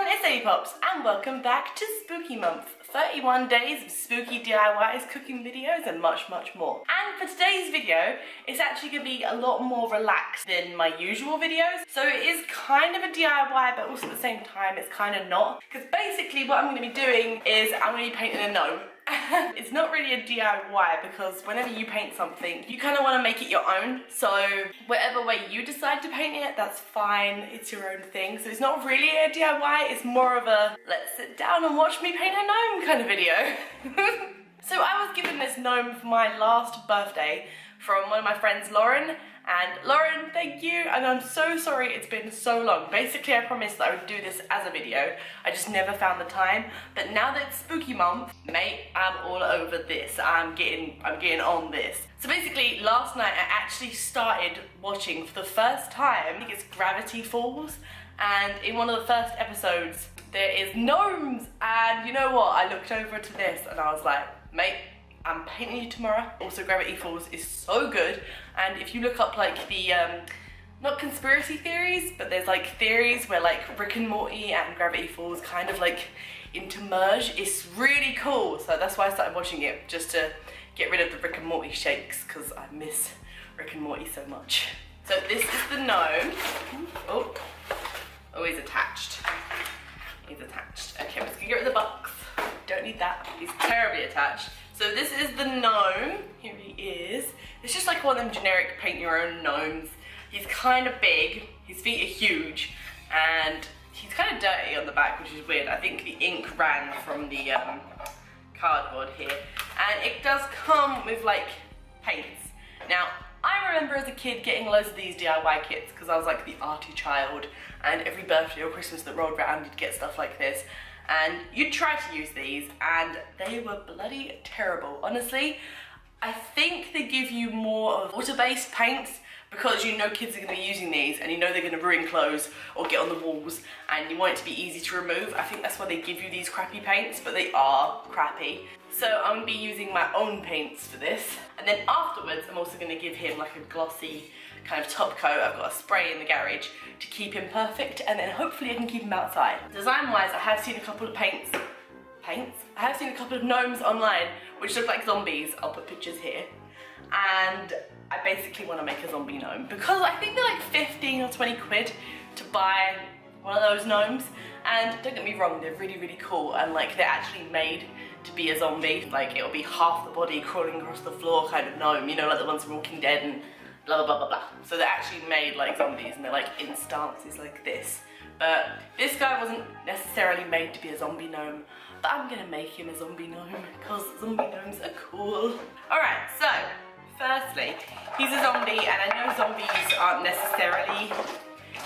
it's Lady Pops and welcome back to Spooky Month. 31 days of spooky DIYs, cooking videos and much more. And for today's video, it's actually going to be a lot more relaxed than my usual videos. So it is kind of a DIY, but also at the same time it's kind of not. Because basically what I'm going to be doing is I'm going to be painting a gnome. It's not really a DIY because whenever you paint something, you kind of want to make it your own. So whatever way you decide to paint it, that's fine. It's your own thing. So it's not really a DIY. It's more of a let's sit down and watch me paint a gnome kind of video. So I was given this gnome for my last birthday from one of my friends, Lauren. And Lauren, thank you, and I'm so sorry it's been so long. Basically, I promised that I would do this as a video. I just never found the time. But now that it's spooky month, mate, I'm all over this. I'm getting on this. So basically, last night I actually started watching for the first time, I think it's Gravity Falls. And in one of the first episodes, there is gnomes. And you know what? I looked over to this and I was like, mate, I'm painting you tomorrow. Also, Gravity Falls is so good. And if you look up like the, not conspiracy theories, but there's like theories where like Rick and Morty and Gravity Falls kind of like intermerge. It's really cool. So that's why I started watching it, just to get rid of the Rick and Morty shakes, because I miss Rick and Morty so much. So this is the gnome. Oh, he's attached. He's attached. Okay, I'm just gonna get rid of the box. Don't need that. He's terribly attached. So this is the gnome. Here he is. It's just like one of them generic paint your own gnomes. He's kind of big. His feet are huge. And he's kind of dirty on the back, which is weird. I think the ink ran from the cardboard here. And it does come with like paints. Now, I remember as a kid getting loads of these DIY kits because I was like the arty child. And every birthday or Christmas that rolled around, you'd get stuff like this. And you'd try to use these and they were bloody terrible. Honestly, I think they give you more of water-based paints because you know kids are going to be using these and you know they're going to ruin clothes or get on the walls and you want it to be easy to remove. I think that's why they give you these crappy paints, but they are crappy. So I'm going to be using my own paints for this. And then afterwards, I'm also going to give him like a glossy kind of top coat. I've got a spray in the garage to keep him perfect, and then hopefully I can keep him outside. Design-wise, I have seen a couple of paints? I have seen a couple of gnomes online which look like zombies. I'll put pictures here. And I basically want to make a zombie gnome because I think they're like 15 or 20 quid to buy one of those gnomes. And don't get me wrong, they're really cool and like they're actually made to be a zombie. Like it'll be half the body crawling across the floor kind of gnome, you know, like the ones from Walking Dead and blah blah. So they're actually made like zombies and they're like in stances like this. But this guy wasn't necessarily made to be a zombie gnome, but I'm gonna make him a zombie gnome because zombie gnomes are cool. Alright, so firstly, he's a zombie and I know zombies aren't necessarily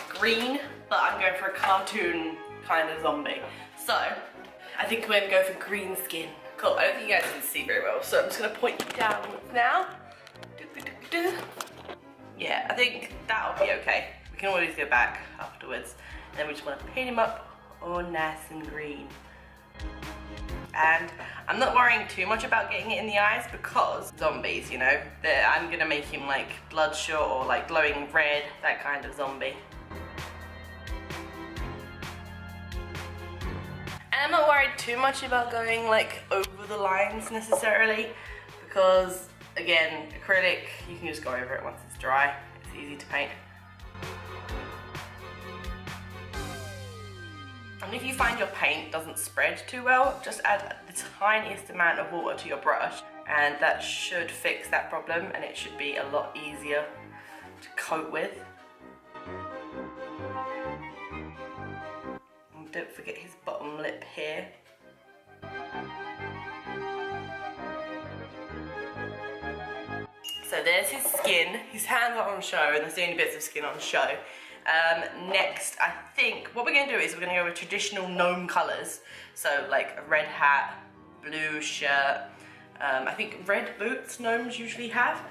green, but I'm going for a cartoon kind of zombie. So I think we're gonna go for green skin. Cool, I don't think you guys can see very well, so I'm just gonna point you downwards now. Yeah, I think that'll be okay. We can always go back afterwards. And then we just want to paint him up all nice and green. And I'm not worrying too much about getting it in the eyes because zombies, you know, I'm gonna make him like bloodshot or like glowing red, that kind of zombie. And I'm not worried too much about going like over the lines necessarily because again, acrylic, you can just go over it once it's dry. It's easy to paint. And if you find your paint doesn't spread too well, just add the tiniest amount of water to your brush and that should fix that problem and it should be a lot easier to coat with. And don't forget his bottom lip here. So there's his skin. His hands are on show and there's the only bits of skin on show. Next, I think what we're going to do is we're going to go with traditional gnome colours. So like a red hat, blue shirt, I think red boots gnomes usually have.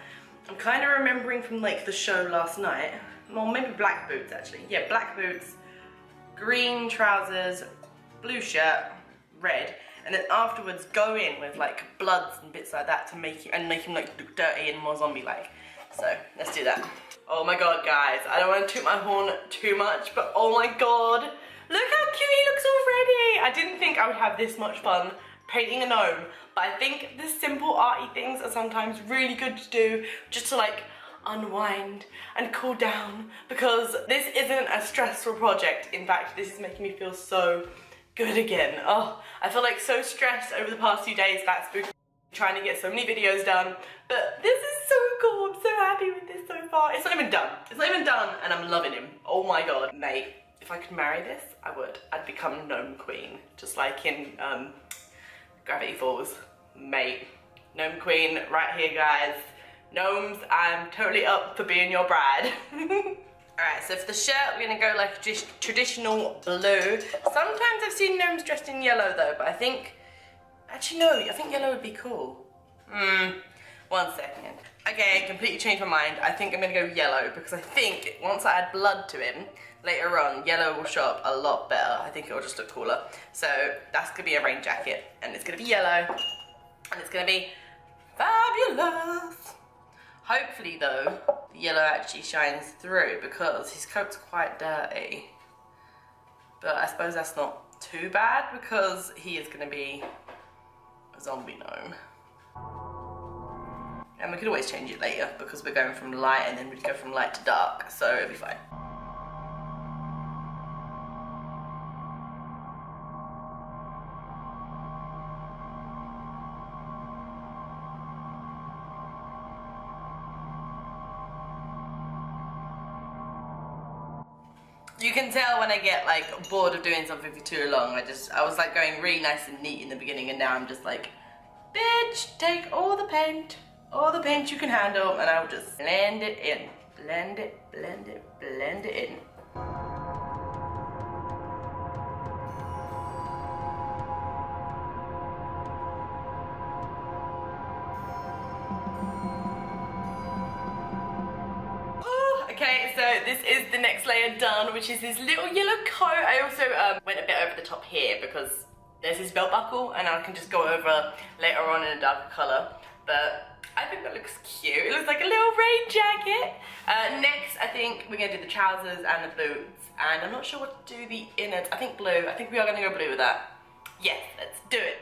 I'm kind of remembering from like the show last night, well maybe black boots actually. Yeah, black boots, green trousers, blue shirt, red. And then afterwards go in with like bloods and bits like that to make him like look dirty and more zombie-like. So let's do that. Oh my god, guys, I don't want to toot my horn too much, but oh my god, Look how cute he looks already. I didn't think I would have this much fun painting a gnome, but I think the simple arty things are sometimes really good to do just to like unwind and cool down, because this isn't a stressful project. In fact, this is making me feel so good again. Oh, I feel like so stressed over the past few days that spooky, trying to get so many videos done, but this is so cool. I'm so happy with this so far. It's not even done. It's not even done and I'm loving him. Oh my god, mate. If I could marry this, I would. I'd become Gnome Queen, just like in Gravity Falls. Mate, Gnome Queen right here, guys. Gnomes, I'm totally up for being your bride. Alright, so for the shirt, we're gonna go like just traditional blue. Sometimes I've seen gnomes dressed in yellow though, but I think, actually no, I think yellow would be cool. 1 second. Okay, I completely changed my mind. I think I'm gonna go yellow because I think once I add blood to him, later on, yellow will show up a lot better. I think it will just look cooler. So that's gonna be a rain jacket and it's gonna be yellow and it's gonna be fabulous. Hopefully though, the yellow actually shines through because his coat's quite dirty. But I suppose that's not too bad because he is gonna be a zombie gnome. And we could always change it later because we're going from light and then we'd go from light to dark, so it'll be fine. You can tell when I get like bored of doing something for too long. I was like going really nice and neat in the beginning and now I'm just like, bitch, take all the paint you can handle, and I'll just blend it in. Blend it, blend it, blend it in. Okay, so this is the next layer done, which is this little yellow coat. I also went a bit over the top here because there's this belt buckle and I can just go over later on in a darker colour. But I think that looks cute. It looks like a little rain jacket. Next, I think we're gonna do the trousers and the boots. And I'm not sure what to do the innards. I think blue. I think we are gonna go blue with that. Yes, let's do it.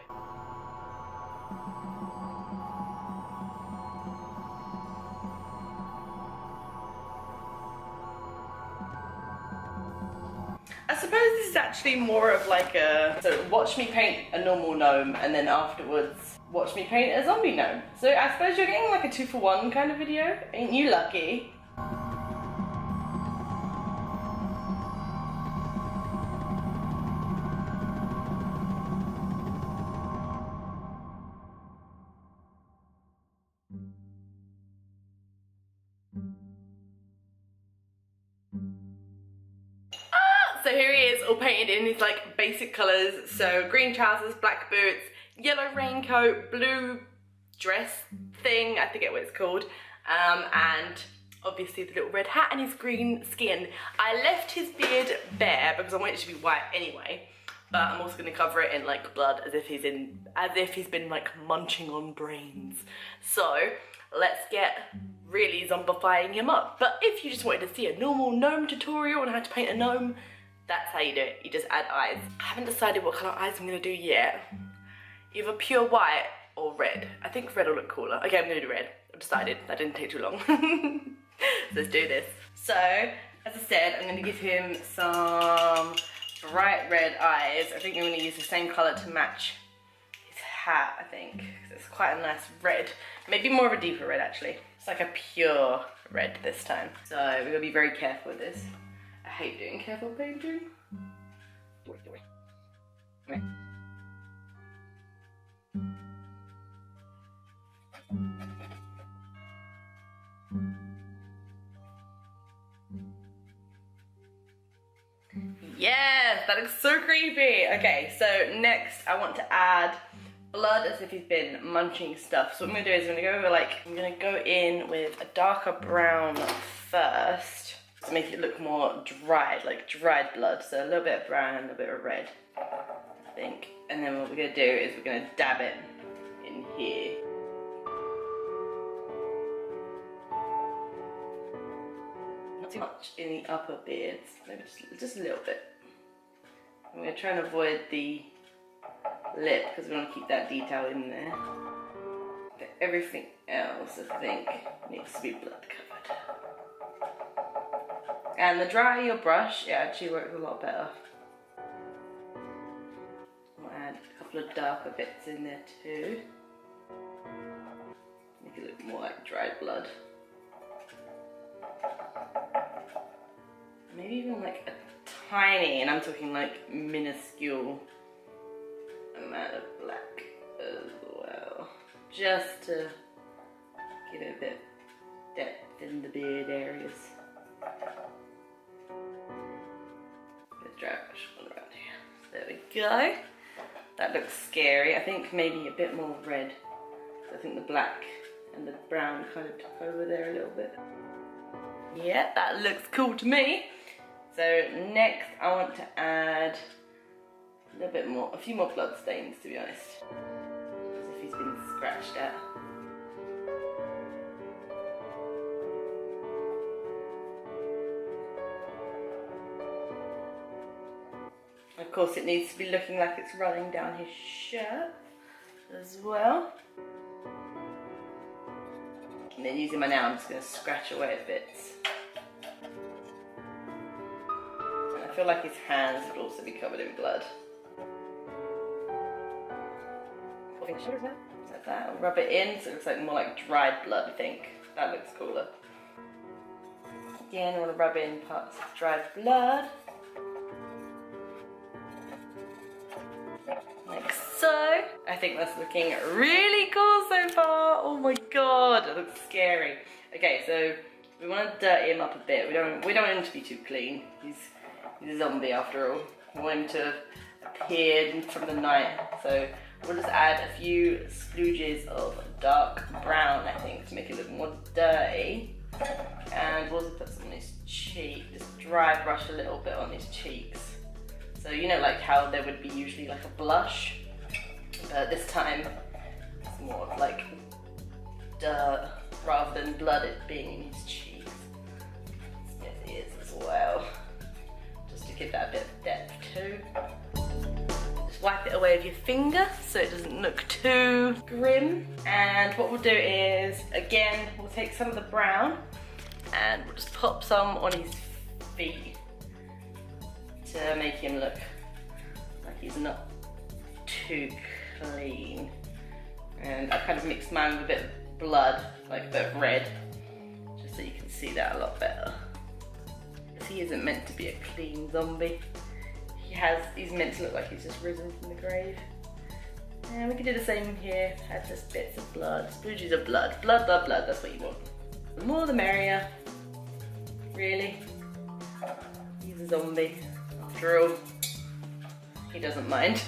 I suppose this is actually more of like a, so watch me paint a normal gnome and then afterwards watch me paint a zombie gnome. So I suppose you're getting like a 2-for-1 kind of video. Ain't you lucky? So here he is, all painted in his like basic colours. So green trousers, black boots, yellow raincoat, blue dress thing, I forget what it's called, and obviously the little red hat and his green skin. I left his beard bare because I want it to be white anyway, but I'm also going to cover it in like blood as if he's been like munching on brains. So let's get really zombifying him up. But if you just wanted to see a normal gnome tutorial on how to paint a gnome, that's how you do it. You just add eyes. I haven't decided what colour eyes I'm going to do yet. Either pure white or red. I think red will look cooler. Okay, I'm going to do red. I've decided. That didn't take too long. Let's do this. So, as I said, I'm going to give him some bright red eyes. I think I'm going to use the same colour to match his hat, I think. Because it's quite a nice red. Maybe more of a deeper red, actually. It's like a pure red this time. So, we're going to be very careful with this. I hate doing careful painting. Right. Yes, that looks so creepy. Okay, so next I want to add blood as if he's been munching stuff. So what I'm gonna do is I'm gonna go in with a darker brown first to make it look more dried, like dried blood. So a little bit of brown and a little bit of red, I think. And then what we're gonna do is we're gonna dab it in here. Not too much in the upper beards, maybe just a little bit. I'm going to try and avoid the lip because we want to keep that detail in there. But everything else, I think, needs to be blood covered. And the drier your brush, it actually works a lot better. I'll add a couple of darker bits in there too. Make it look more like dried blood. Maybe even like a tiny, and I'm talking like minuscule amount of black as well. Just to give it a bit of depth in the beard areas. Dry brush all around here. There we go. That looks scary. I think maybe a bit more red. So I think the black and the brown kind of took over there a little bit. Yeah, that looks cool to me. So next I want to add a little bit more, a few more blood stains to be honest. As if he's been scratched at. Of course it needs to be looking like it's running down his shirt as well. And then using my nail I'm just going to scratch away at bits. And I feel like his hands would also be covered in blood. Like that, I'll rub it in so it looks like more like dried blood I think. That looks cooler. Again I want to rub in parts of dried blood. Like so. I think that's looking really cool so far. Oh my god, it looks scary. Okay, so we want to dirty him up a bit. We don't want him to be too clean. He's a zombie after all. We want him to appear from the night. So we'll just add a few splooges of dark brown, I think, to make it look more dirty. And we'll also put some on his cheek. Just dry brush a little bit on his cheeks. So you know like how there would be usually like a blush, but this time it's more of like dirt rather than blood it being in his cheeks. His ears as well, just to give that a bit of depth too. Just wipe it away with your finger so it doesn't look too grim. And what we'll do is, again, we'll take some of the brown and we'll just pop some on his feet to make him look like he's not too clean. And I kind of mixed mine with a bit of blood, like a bit of red, just so you can see that a lot better. Because he isn't meant to be a clean zombie. He's meant to look like he's just risen from the grave. And we can do the same here, add just bits of blood, splooges of blood. Blood, blood, blood, that's what you want. The more the merrier, really. He's a zombie. After all, he doesn't mind.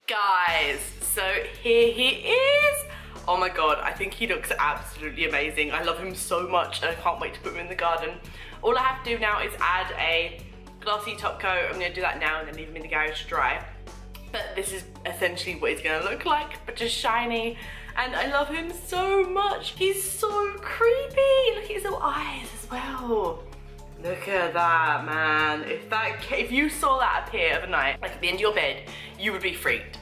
Guys, so here he is. Oh my god, I think he looks absolutely amazing. I love him so much and I can't wait to put him in the garden. All I have to do now is add a glossy top coat. I'm going to do that now and then leave him in the garage to dry. But this is essentially what he's going to look like, but just shiny. And I love him so much. He's so creepy. Look at his little eyes as well. Look at that, man. If you saw that appear overnight, like at the end of your bed, you would be freaked.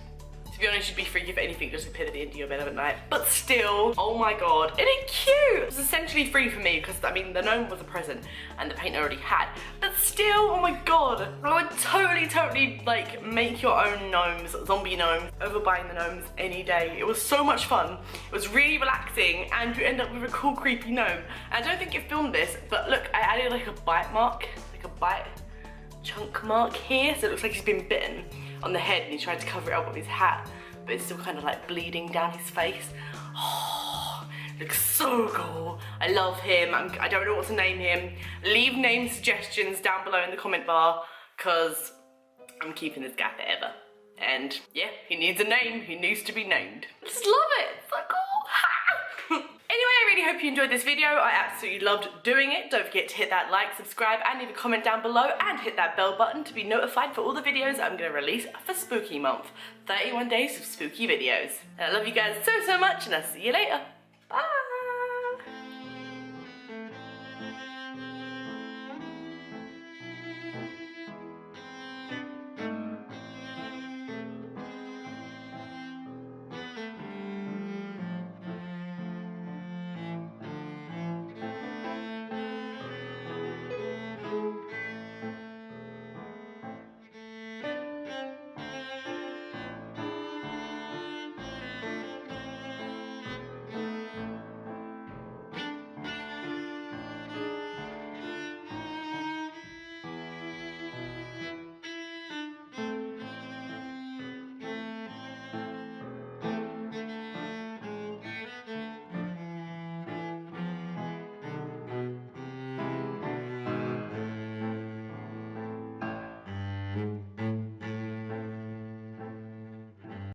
To be honest, you'd be freaked if anything just appeared at the end of your bed of at night. But still, oh my god, isn't it cute? It was essentially free for me because, I mean, the gnome was a present and the paint I already had. But still, oh my god, I would totally, like, make your own gnomes, zombie gnomes, over buying the gnomes any day. It was so much fun. It was really relaxing and you end up with a cool, creepy gnome. And I don't think it filmed this, but look, I added like a bite mark, like a bite chunk mark here, so it looks like he's been bitten on the head and he tried to cover it up with his hat, but it's still kind of like bleeding down his face. Oh, looks so cool. I love him. I don't know what to name him. Leave name suggestions down below in the comment bar because I'm keeping this guy forever. And yeah, he needs a name. He needs to be named. I just love it. It's so cool. Anyway, I really hope you enjoyed this video. I absolutely loved doing it. Don't forget to hit that like, subscribe, and leave a comment down below, and hit that bell button to be notified for all the videos I'm going to release for Spooky Month. 31 days of spooky videos. And I love you guys so much, and I'll see you later.